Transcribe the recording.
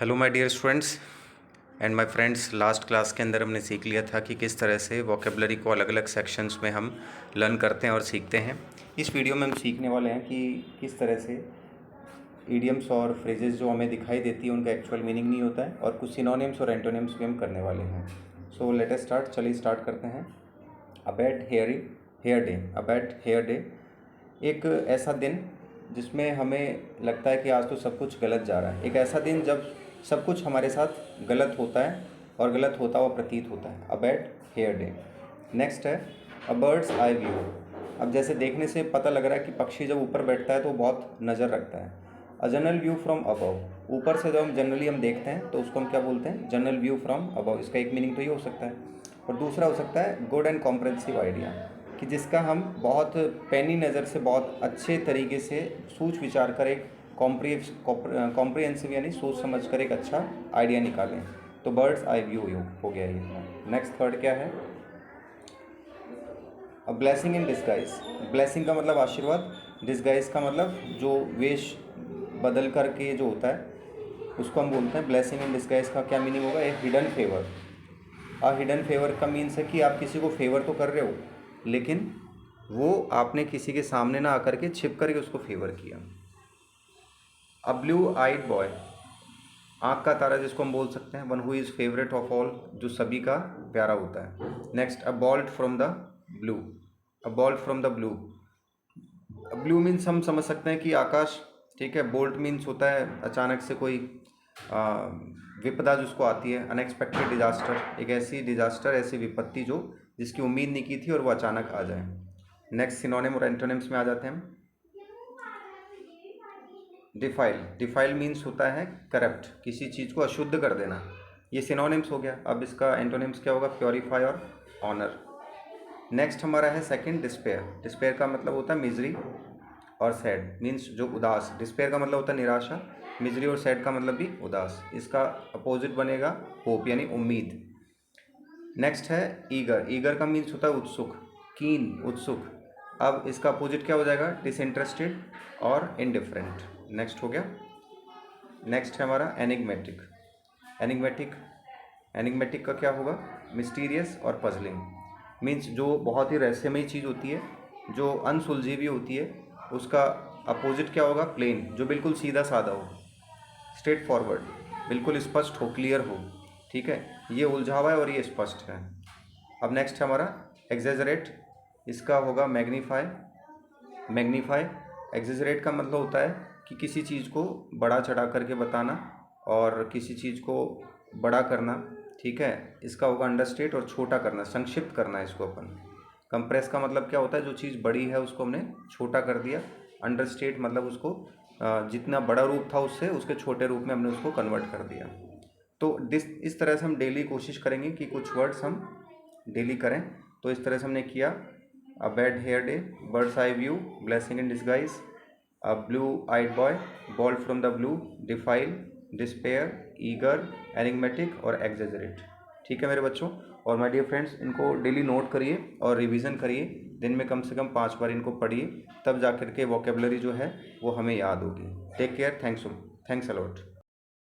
Hello my dear students and my friends. Last class के अंदर हमने सीख लिया था कि किस तरह से वोकेबलरी को अलग अलग सेक्शंस में हम लर्न करते हैं और सीखते हैं। इस वीडियो में हम सीखने वाले हैं कि किस तरह से इडियम्स और फ्रेजेस जो हमें दिखाई देती है उनका एक्चुअल मीनिंग नहीं होता है, और कुछ सिनोनिम्स और एंटोनिम्स भी हम करने वाले हैं। So let us start. चलिए स्टार्ट करते हैं। A bad hair day. A bad hair day एक ऐसा दिन जिसमें हमें लगता है कि आज तो सब कुछ गलत जा रहा है। एक ऐसा दिन जब सब कुछ हमारे साथ गलत होता है और गलत होता हुआ प्रतीत होता है। A bad hair day. Next है अ बर्ड्स आई व्यू। अब जैसे देखने से पता लग रहा है कि पक्षी जब ऊपर बैठता है तो बहुत नज़र रखता है। A general view from above. ऊपर से जब हम जनरली देखते हैं तो उसको हम क्या बोलते हैं? General view from above. इसका एक मीनिंग तो ये हो सकता है, और दूसरा हो सकता है गुड एंड कॉम्प्रहेंसिव आइडिया, कि जिसका हम बहुत पैनी नज़र से बहुत अच्छे तरीके से सोच विचार कर एक कॉम्प्रिहेंसिव यानी सोच समझ कर एक अच्छा आइडिया निकालें। तो बर्ड्स आई व्यू हो गया ये। नेक्स्ट थर्ड क्या है? अब ब्लेसिंग इन डिस्गाइज। ब्लेसिंग का मतलब आशीर्वाद, डिस्गाइज का मतलब जो वेश बदल करके जो होता है उसको हम बोलते हैं ब्लेसिंग इन डिस्गाइज। का क्या मीनिंग होगा? ए हिडन फेवर। हिडन फेवर का मीन्स है कि आप किसी को फेवर तो कर रहे हो, लेकिन वो आपने किसी के सामने ना आकर के छिप करके उसको फेवर किया। अ ब्लू आइड बॉय। आँख का तारा जिसको हम बोल सकते हैं, one who is favourite of all, जो सभी का प्यारा होता है। Next a bolt from the blue. A bolt from the blue. Blue means हम समझ सकते हैं कि आकाश, ठीक है। बोल्ट मीन्स होता है अचानक से कोई विपदा जिसको आती है, अनएक्सपेक्टेड डिजास्टर। एक ऐसी डिजास्टर, ऐसी विपत्ति जो जिसकी उम्मीद नहीं की थी और वो अचानक आ जाए। नेक्स्ट सिनोनिम और एंटोनिम्स में आ जाते हैं हम। डिफाइल। डिफाइल मीन्स होता है करप्ट, किसी चीज़ को अशुद्ध कर देना। ये सिनोनिम्स हो गया। अब इसका एंटोनिम्स क्या होगा? प्योरीफाई और ऑनर। नेक्स्ट हमारा है सेकंड डिस्पेयर। डिस्पेयर का मतलब होता है मिजरी और सैड, मीन्स जो उदास। डिस्पेयर का मतलब होता है निराशा, मिजरी और सैड का मतलब भी उदास। इसका अपोजिट बनेगा होप यानी उम्मीद। नेक्स्ट है ईगर। ईगर का मीन्स होता है उत्सुक, कीन, उत्सुक। अब इसका अपोजिट क्या हो जाएगा? डिसइंटरेस्टेड और इनडिफरेंट। नेक्स्ट हो गया। नेक्स्ट है हमारा एनिग्मेटिक। एनिग्मेटिक एनिग्मेटिक का क्या होगा? मिस्टीरियस और पजलिंग, मीन्स जो बहुत ही रहस्यमयी चीज़ होती है, जो अनसुलझी हुई होती है, उसका अपोजिट क्या होगा? प्लेन, जो बिल्कुल सीधा साधा हो, स्ट्रेट फॉरवर्ड, बिल्कुल स्पष्ट हो, क्लियर हो, ठीक है। ये उलझा हुआ है और ये स्पष्ट है। अब नेक्स्ट है हमारा एग्जेजरेट। इसका होगा मैग्नीफाई। मैग्नीफाई, एग्जेजरेट का मतलब होता है कि किसी चीज़ को बड़ा चढ़ा करके बताना और किसी चीज़ को बड़ा करना, ठीक है। इसका होगा अंडरस्टेट और छोटा करना, संक्षिप्त करना है इसको अपन। कंप्रेस का मतलब क्या होता है? जो चीज़ बड़ी है उसको हमने छोटा कर दिया। अंडरस्टेट मतलब उसको जितना बड़ा रूप था उससे उसके छोटे रूप में हमने उसको कन्वर्ट कर दिया। तो इस तरह से हम डेली कोशिश करेंगे कि कुछ वर्ड्स हम डेली करें। तो इस तरह से हमने किया। A bad hair day, bird's eye view, blessing in disguise, a blue eyed boy, ball from the blue, defile, despair, eager, enigmatic और एग्जेजरेट। ठीक है मेरे बच्चों और माय डियर फ्रेंड्स, इनको डेली नोट करिए और रिवीजन करिए। दिन में कम से कम 5 बार इनको पढ़िए, तब जाकर के वोकेबलरी जो है वो हमें याद होगी। Take care. Thanks allot.